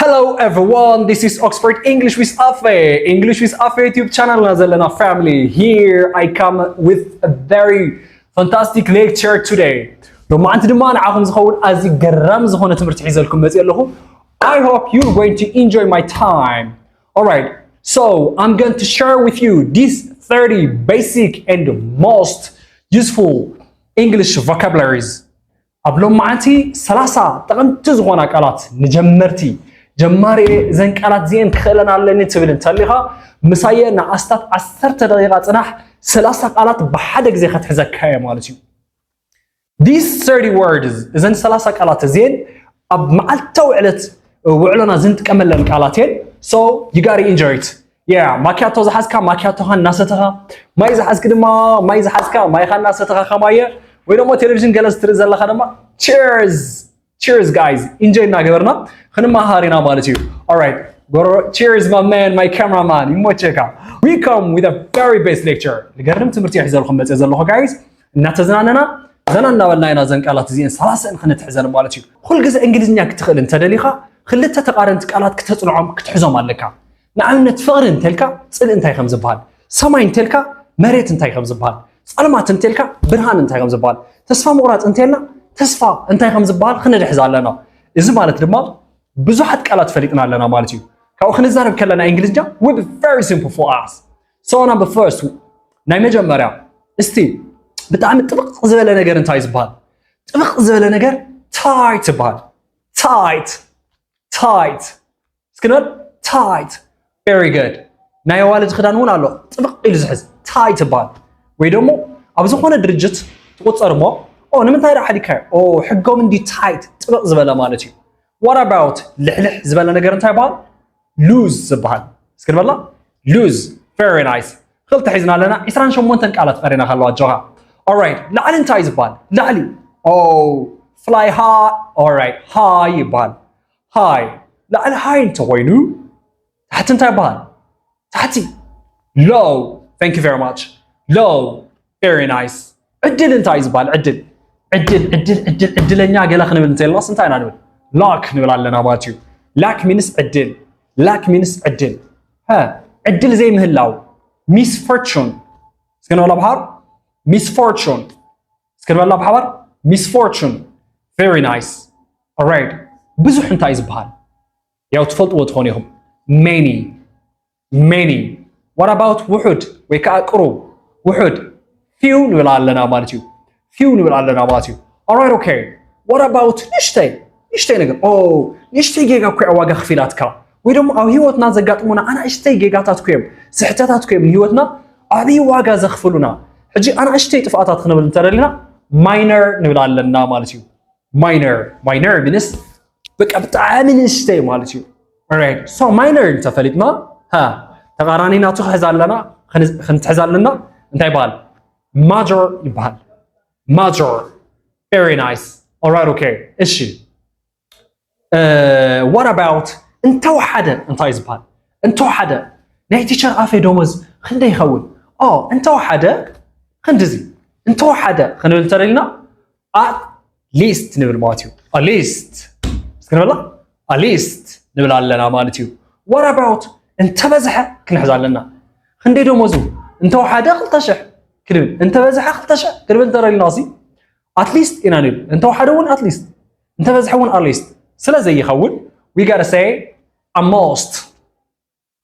Hello everyone, this is Oxford English with Afe, English with Afe YouTube channel Nazalena family. Here I come with a very fantastic lecture today. لما أنت دمان عاهم زخون أزي جرام زخونة تمرت حيزلكم بس يلهو. I hope you're going to enjoy my time. Alright, so I'm going to share with you these 30 basic and most useful English vocabularies. قبل ما أنتي ثلاثة تقنت زخونة قالات نجمرتي. جماري زين قالات زين خلنا لني تبل انتليها مساينا استات 10 دقيقة صناح 3 قالات بحد غزي ختحزكايا مالتي. These 30 words زين 3 قالات زين اب معلتو علت وعلنا زين تكملن قالاتين so you got to enjoy it. Yeah ماكياتو زحاسكا ماكياتو ناساتها ماي زحاسك دما ماي زحاسكا ماي خان ناساتها خمايه ወይ ደግሞ ቴሌቪዥን ገለስ ትርዘላ خدما cheers guys enjoy ናገርና خنمهارينا مالتي. Alright, cheers my man, my cameraman. يموتشكا. We come with a very best lecture. لقرم تمرتي يحزلكم بس يزلوها guys. نتزناننا زننا ولنا زن قالات زين ثلاثة خنتحزن مالتي. كل جزء إنجليزي كتخل أنت دليخا خلتها تقارن قالات كتصنعهم كتحزم مالك. نعم نتفقرن تلك سأل أنت يخمز بحال. سماين تلك مريت أنت يخمز بحال. سألمات أنت تلك برهان أنت يخمز بحال. تصفى مقرات أنت لنا تصفى أنت يخمز بحال خنتحزن لنا. إذا مالت دماغ بزحت قالات فريقنا لنا مالتي. كأو خلينا نزارب كلنا إنجليزي will be very simple for us. So number first نايم جمرة استي بتعمل طبق زبالة نجار انتايز بحال. طبق زبالة نجار tight بحال. tight. سكنر tight. Very good. ناي والد خدانون على طبق إلزحز tight بحال. ويدومو أبزخون درجة تقصر ما أو نمتى راح عليك أو حقهم دي tight طبق زبالة مالتي. What about لحلح زبالة نجار انتاي بحال؟ lose بحال. سكر بالله lose very nice. خلت حيزنا لنا إسران شو مونتن قالت قرينا خلوا جوها. Alright لعلي انتايز بحال لعلي oh fly high. Alright high بحال high لعلي high انت وينو تحت انتاي بحال تحتي low. Thank you very much. low very nice. عدل انتايز بحال عدلنيا قال خلينا نبنتين لاس انتاي نقول لاك نقول لنا باتيو لاك مينس عدل لاك مينس عدل ها عدل زي مهلاو misfortune سكن ولا بحر misfortune سكن ولا بحر misfortune very nice. alright بزح انت عايز بحال يا تفلطوا تخونيهم many. what about وحد ويكا قرو وحد few نقول لنا باتيو few نقول لنا باتيو. alright okay what about نشتي نقول أو نشتي جيجا كوي أواجه خفيلاتك ويدوم أو هيوتنا زقاتمونا أنا أشتي جيجاتات كويم سحتات كويم هيوتنا أبي واجه زخفلونا حجي أنا أشتي تفاعلات خنبل نترلنا minor نقول لنا مالتيو minor بنس بك بتعامل نشتي مالتيو. alright so minor أنت فلتنا ها تقاراني ناتو حزال لنا خن تحزال لنا أنت يبال major يبال major very nice. alright okay إيشي what about انت وحده انت يزبال انت وحده ناي تيشر افي دومز خنده يخون انت وحده خندزي انت وحده خنبل تريلنا at least نبل ماتيو at least سكنبلا at least نبل لنا مالتيو. what about انت بزحه كنحزال لنا خنده دومزو انت وحده قلتشح كلمه انت بزحه قلتشح كلمه تريلنا سي at least انا نبل انت وحده ون at least انت بزحه ون at least سلا زي يخون we gotta say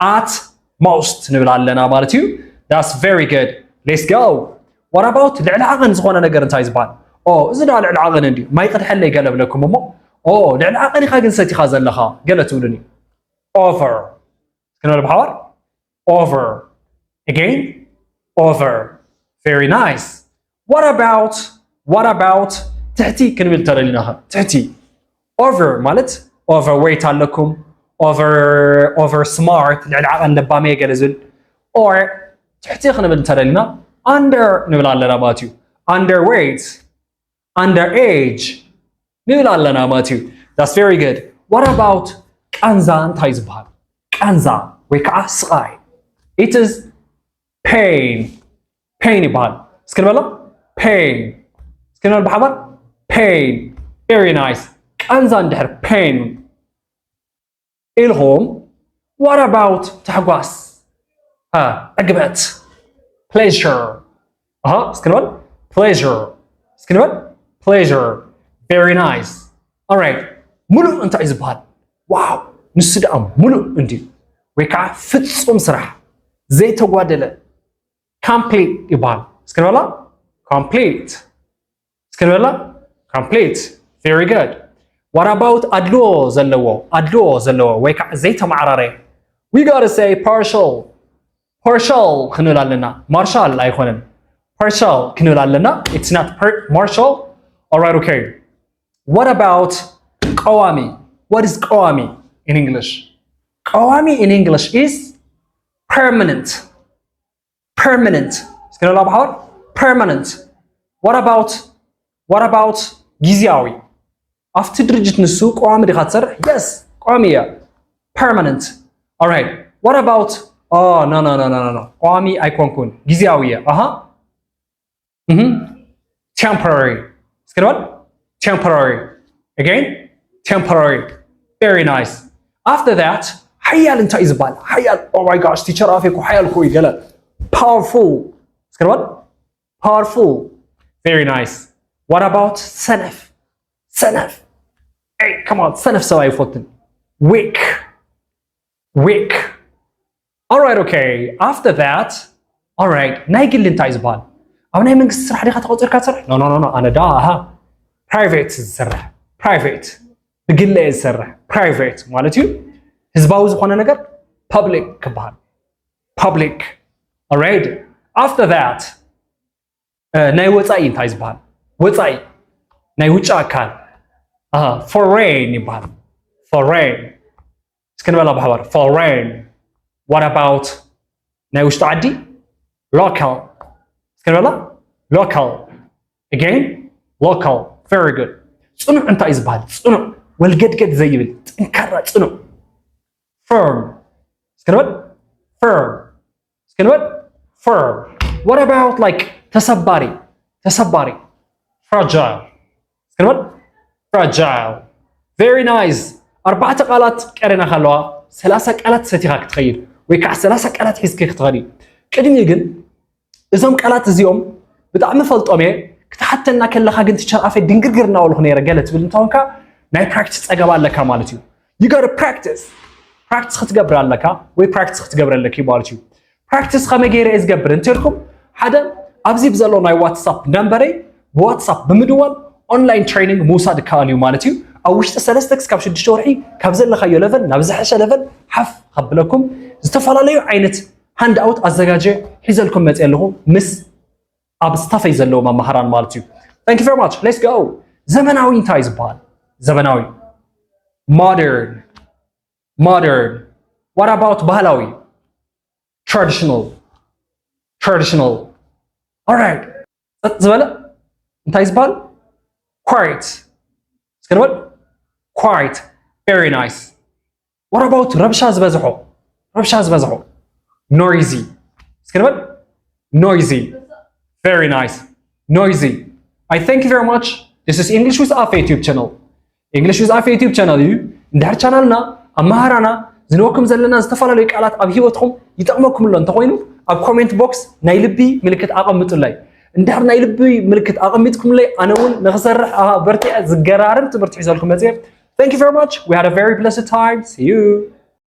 at most نبل لنا مالتيو. that's very good. let's go. what about العلاقة زخونا نجار انتايز بان إذا ده العلاقة ندي ما يقدر حل يقلب لكم ماما العلاقة نخا جنسيتي خازن لها قالت تقولني over كنا البحر over again over very nice. what about تحتي كنبل ترى لناها تحتي over مالت overweight عليكم over smart العلاقة نبامية جلزل or تحتي خنا بنترلنا under نبلا لنا ماتيو underweight underage نبلا لنا ماتيو. that's very good. what about كانزا انتايز بحال كانزا ويكا سقاي it is pain بحال سكن بلا pain سكن بلا بحال pain very nice. كانزا ندحر pain إلهم. What about تحقاس؟ عقبت. Pleasure. سكنبل. Pleasure. سكنبل. Pleasure. Very nice. Alright. ملو أنت عايز بهاد. واو. نسدأم ملو أنتي. ويكع فتسوم سرح. زي تقوادله. Complete يبال. سكنبل. Complete. سكنبل. Complete. Very good. What about أدلو زلوا؟ أدلو زلوا. ويكع زي تمعرري. We gotta say partial. Partial خنول لنا. Marshal لا يخونن. Partial كنول لنا. It's not martial. Alright, okay. What about قوامي? What is قوامي in English? قوامي in English is permanent. Permanent. سكنول بحور. Permanent. What about ጊዜያዊ? after درجة نسو قوامي دي خاطر. Yes. قوامية. Permanent. Alright. What about oh no. قوامي أيكون ጊዜያዊة. Temporary. سكنول. Temporary. Again. Temporary. Very nice. After that, حيال انت إزبال. حيال. Oh my gosh. teacher عافيك وحيال كوي قال. Powerful. سكنول. Powerful. Very nice. What about سنف? سنف. Hey, come on. سنف سواي فوتن. Weak. Weak. Alright, okay. After that, alright. نايقل اللي انت إزبال. أو ناي من قصر حديقة تغطر كاتر. No. أنا دا private السرح. Private. بقلة السرح. Private. مالتيو. هزباوز قوانا نقر. Public كبهان. Public. Alright. After that, ناي وطاي انت إزبال. وطاي. ناي وطا كان. Foreign يبهان. Foreign. سكن بلا بحوار. Foreign. What about ناي وش تعدي? Local. سكن بلا? Local. Again? Local. Very good. صنع أنت إزبال. صنع. والقد زي بل. انكرر صنع. Firm. سكن بلا? Firm. سكن بلا? Firm. What about like تسباري? تسباري. Fragile. سكن بلا? Fragile. Very nice. 4 قالات كأرنا خلوها. 3 قالات ستيخاك تخيل. ويكع 3 قالات حسكيك تغني. قدم يجن. إذا قالات زيوم بدعم فلطمي كتحت إنك كل خاجة تشرف في دينجرجرنا ولا خنيرة قالت بالنتونكا ناي practice أجمع لك مالتيو. You gotta practice. Practice ختجبر لك. وي practice ختجبر لك مالتيو. Practice خم جير إز جبر انتركم. حدا أبزي بزلوا ناي واتساب نمبري. واتساب بمدوال. Online training موسى دكانيو مالتيو. أو وش تسلستك كابش الدشورحي كابزل لخيو ليفل نبزحش ليفل حف قبلكم استفعل ليه عينت هاند اوت ازدجاجه حيزلكم متيلهو مس ابستافي زلو ما مهران مالتيو. Thank you very much. Let's go. زمناوي انت يزبال. زمناوي. Modern. What about بهلاوي? Traditional. Alright. زبالة انت يزبال. Quiet. سكنبل. Quiet. Very nice. What about ربشة زبزحو? Noisy. سكنبل. Noisy. Very nice. Noisy. I thank you very much. This is English with Afe YouTube channel. English with Afe YouTube channel ندهر channelنا أمهرنا زنوكم زلنا استفعل لك على أبهيوتهم يتأمكم لون تقوينه أب comment box نايلبي ملكة أقمت الله ندهر نايلبي ملكة أقمتكم الله أنا أقول نخسر برتي زجرارن تبرتي حزالكم مزيف. Thank you very much. We had a very blessed time. See you.